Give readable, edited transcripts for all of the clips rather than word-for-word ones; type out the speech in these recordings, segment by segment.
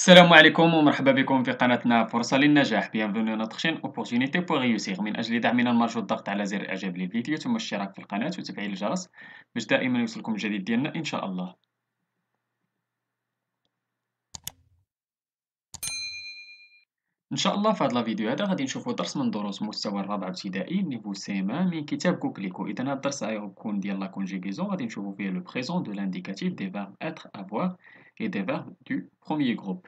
السلام عليكم ومرحبا بكم في قناتنا فرصة للنجاح. Bienvenue à notre chaîne Opportunité pour réussir. من أجل دعمنا نرجو الضغط على زر إعجاب للفيديو ثم الاشتراك في القناة وتفعيل الجرس باش دائما يوصلكم الجديد ديالنا إن شاء الله. إن شاء الله في هذا الفيديو هذا غادي نشوفوا درس من دروس مستوى الرابع ابتدائي نيفو سي1 من كتاب كوكليكو. إذا هذا الدرس غيكون ديال لا كونجيغيزون، غادي نشوفوا فيه لو بريزون دو لانديكاتيف دي فيرب être avoir et des verbes du premier groupe.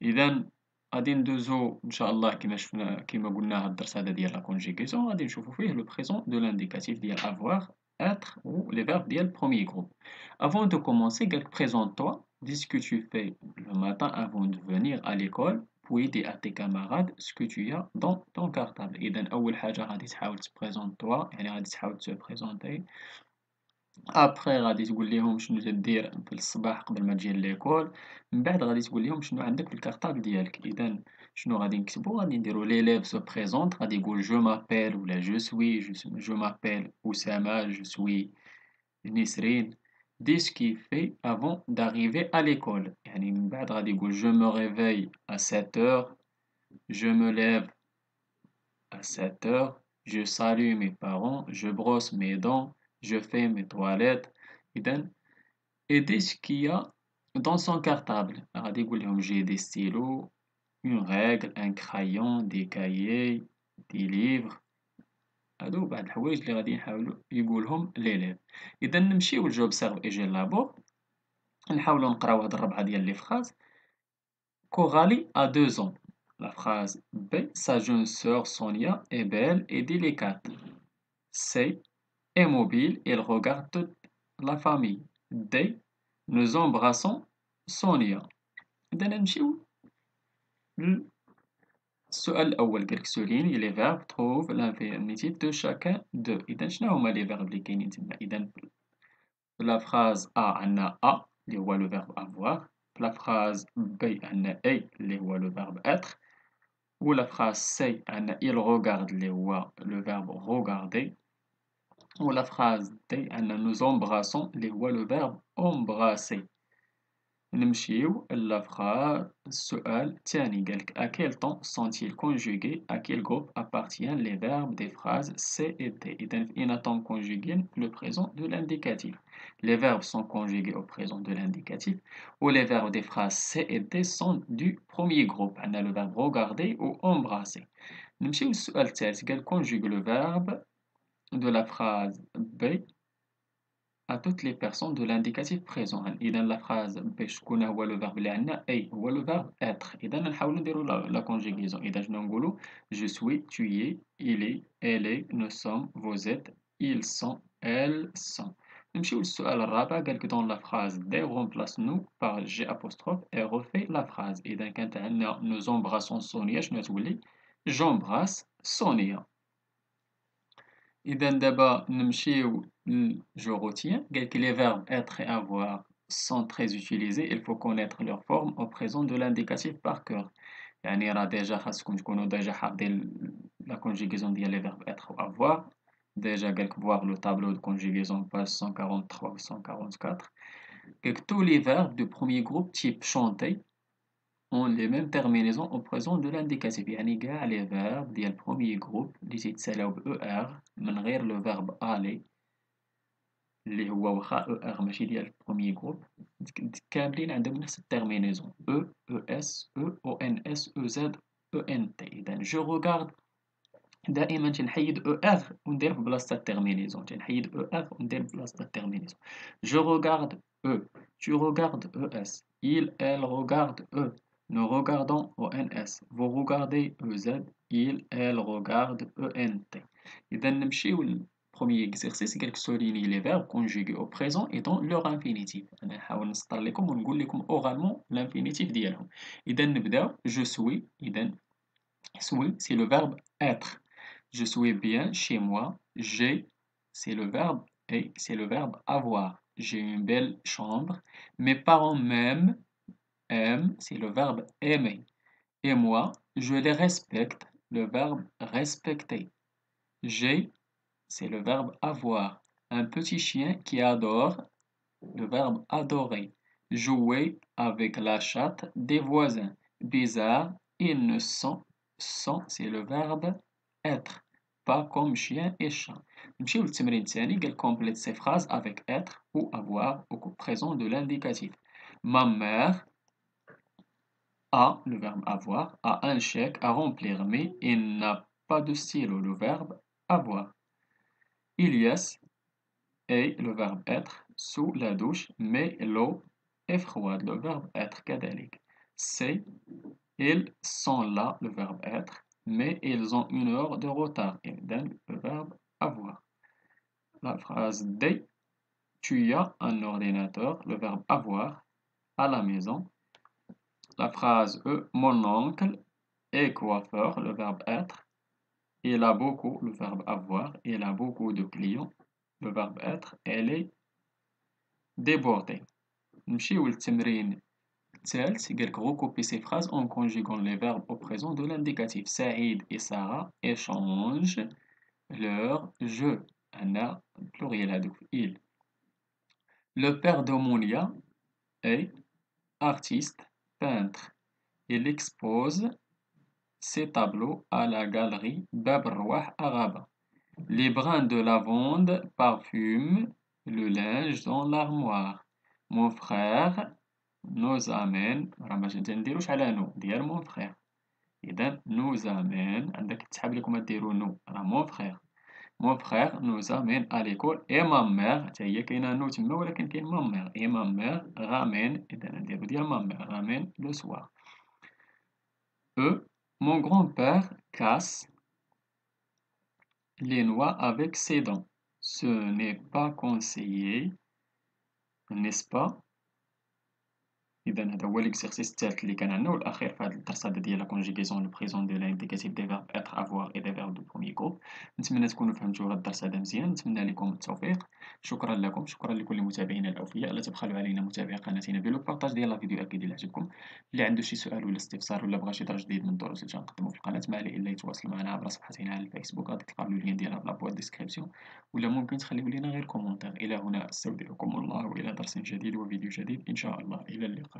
إذا غادي ندوزو إن شاء الله كما قلنا هاد الدرس هذا ديال لا كونجيغيزون غادي نشوفو فيه لو بريزون دو لانديكاتيف ديال avoir être ou les verbes ديال premier groupe. Avant de commencer, présente-toi, dis ce que tu fais le matin avant de venir à l'école, puis dis à tes camarades ce que tu as dans ton cartable. إذا أول حاجة غادي تحاول تبريزونطوا، يعني غادي تحاول تبريزونتي. ابخي غادي تقول لهم شنو تدير في الصباح قبل ما تجي ليكول، من بعد غادي تقول لهم شنو عندك في الكارطابل ديالك. اذا شنو غادي نكتبو؟ غادي نديرو ليليف سو بريزونط، غادي يقول جو مابيل ولا جو مابيل اسامه، جو سوي نسرين. دي ce qu'il fait avant d'arriver à l'école، يعني من بعد غادي يقول je me réveille à 7 heures، je me lève à 7 heures، je salue mes parents، je brosse mes dents، je fais mes toilettes. إذا aider ce qu'il y a dans son cartable. غادي يقول لهم j'ai des stylos، une règle، un crayon، des cahiers، des livres. هادو بعض الحوايج اللي غادي نحاولوا يقولهم ليليف. اذا نمشيو لجوبسيرف اي جي لابور، نحاولوا نقراو هاد الربعه ديال لي فراز. Coralie a 2 ans. La phrase B, sa jeune sœur Sonia est belle et délicate. C, est mobile, elle regarde toute la famille. D, nous embrassons Sonia. إذا نمشيو للسؤال الأول، قالك souligne les verbes trouve l'infinitif de chacun d'eux. إذا شنو هما les verbes اللي كاينين تما؟ إذا في la phrase A عندنا A اللي هو le verbe avoir، في la phrase B عندنا A اللي هو le verbe être، و la phrase C عندنا il regarde اللي هو le verbe regarder، و la phrase D عندنا nous embrassons اللي هو le verbe embrasser. نمشيو للفخار السؤال الثاني، قالك à quel temps sont-ils conjugués, à quel groupe appartiennent les verbes des phrases C et D. إذا في أين temps conjugué le présent de l'indicatif. Les verbes sont conjugués au présent de l'indicatif ou les verbes des phrases C et D sont du premier groupe. عندنا le verbe regarder ou embrasser. نمشيو للسؤال الثالث، قال conjugue le verbe de la phrase B à toutes les personnes de l'indicatif présent. إذا la phrase B شكون هو le verbe اللي عندنا؟ A هو le verbe être. إذا نحاولوا نديروا la conjugaison. إذا شنو نقولوا؟ je suis، tu es، il est، elle est، nous sommes، vous êtes، ils sont، elles sont. نمشيو للسؤال الرابع، قالك dans la phrase D remplace nous par G apostrophe et refait la phrase. إذا كانت عندنا nous embrassons Sonia شنو تولي؟ j'embrasse Sonia. إذا دابا نمشيو je retiens. قالك les verbes être et avoir sont très utilisés. Il faut connaître leur forme au présent de l'indicatif par cœur. يعني راه ديجا خاصكم تكونوا ديجا حافظين la conjugaison ديال les verbes être ou avoir. ديجا قالك voir le tableau de conjugaison page 143 ou 144. قالك tous les verbes du premier groupe type chanter ont les mêmes terminaisons au présent de l'indicatif. يعني كاع les verbes ديال premier groupe اللي تيتسالاو ب er من غير le verbe aller اللي هو واخا er ماشي ديال premier groupe، كاملين عندهم نفس الترمينيزون e es ons ez ent. اذا جو regarde دائما تنحيد er وندير في بلاصه الترمينيزون، تنحيد er وندير في بلاصه الترمينيزون. je regarde e، tu regardes es، il elle regarde e، nous regardons ONS، vous regardez EZ، il elle regarde ENT. إذا نمشيو للبروميي إكزرسيس، قالك souligner les verbes conjugués au présent et dans leur infinitif. أنا نحاول نسطر لكم ونقول لكم أورالمون l'infinitif ديالهم. إذا نبداو je suis. إذا suis c'est le verbe être. Je suis bien chez moi. J'ai c'est le verbe et c'est le verbe avoir. J'ai une belle chambre. Mes parents m'aiment. Aime, c'est le verbe aimer. Et moi, je les respecte, le verbe respecter. J'ai, c'est le verbe avoir. Un petit chien qui adore, le verbe adorer. jouer avec la chatte des voisins. Bizarre, ils ne sont, c'est le verbe être, pas comme chien et chat. نمشيو للتمرين الثاني قال complète ces phrases avec être ou avoir au présent de l'indicatif. Ma mère a, le verbe avoir, a un chèque à remplir, mais il n'a pas de stylo, le verbe avoir. Ilyes est, le verbe être, sous la douche, mais l'eau est froide, le verbe être كذلك. C'est, ils sont là, le verbe être, mais ils ont 1 heure de retard. Et then, le verbe avoir. La phrase D, tu as un ordinateur, le verbe avoir, à la maison. La phrase E, mon oncle est coiffeur, le verbe être. Il a beaucoup, le verbe avoir. Il a beaucoup de clients, le verbe être. Elle est débordée. نمشيو للتمرين الثالث قالك recopier ces phrases en conjuguant les verbes au présent de l'indicatif. Saïd et Sarah échangent leur jeu. أنا pluriel هادوك il. Le père d'Omonia est artiste, peintre. Il expose ses tableaux à la galerie Bab Rouah à Rabat. Les brins de lavande parfument le linge dans l'armoire. Mon frère nous amène راه ما تنديروش على نو ديال mon frère. إذا nous amène عندك تسحب لكم ديروا نو راه mon frère. Mon frère nous amène à l'école et ma mère حتى هي كاينة نو تما ولكن كاين ma mère et ma mère ramène إذا نديرو ديال ma mère ramène le soir. Mon grand-père casse les noix avec ses dents. Ce n'est pas conseillé, n'est-ce pas? إذا هذا هو l'exercice الثالث اللي كان عندنا والأخير في هذا الدرس هذا ديال la conjugaison le présent de l'indicatif des verbes être, avoir et des verbes du premier groupe. نتمنى تكونوا فهمتوا هذا الدرس هذا مزيان، نتمنى لكم التوفيق. شكرا لكم، شكرا لكل متابعينا الأوفياء. لا تبخلوا علينا متابعة قناتنا بلو بارطاج ديال لا فيديو أكيد إلا عجبكم. اللي عنده شي سؤال ولا استفسار ولا بغى شي درس جديد من الدروس اللي تنقدمو في القناة ما عليه إلا يتواصل معنا عبر صفحتنا على الفيسبوك، غادي تلقاو اللين ديالها في لابوات ديسكريبسيون، ولا ممكن تخليو لينا غير كومونتير. إلى هنا استودعكم الله وإلى درس جديد وفيديو جديد إن شاء الله. إلى اللقاء.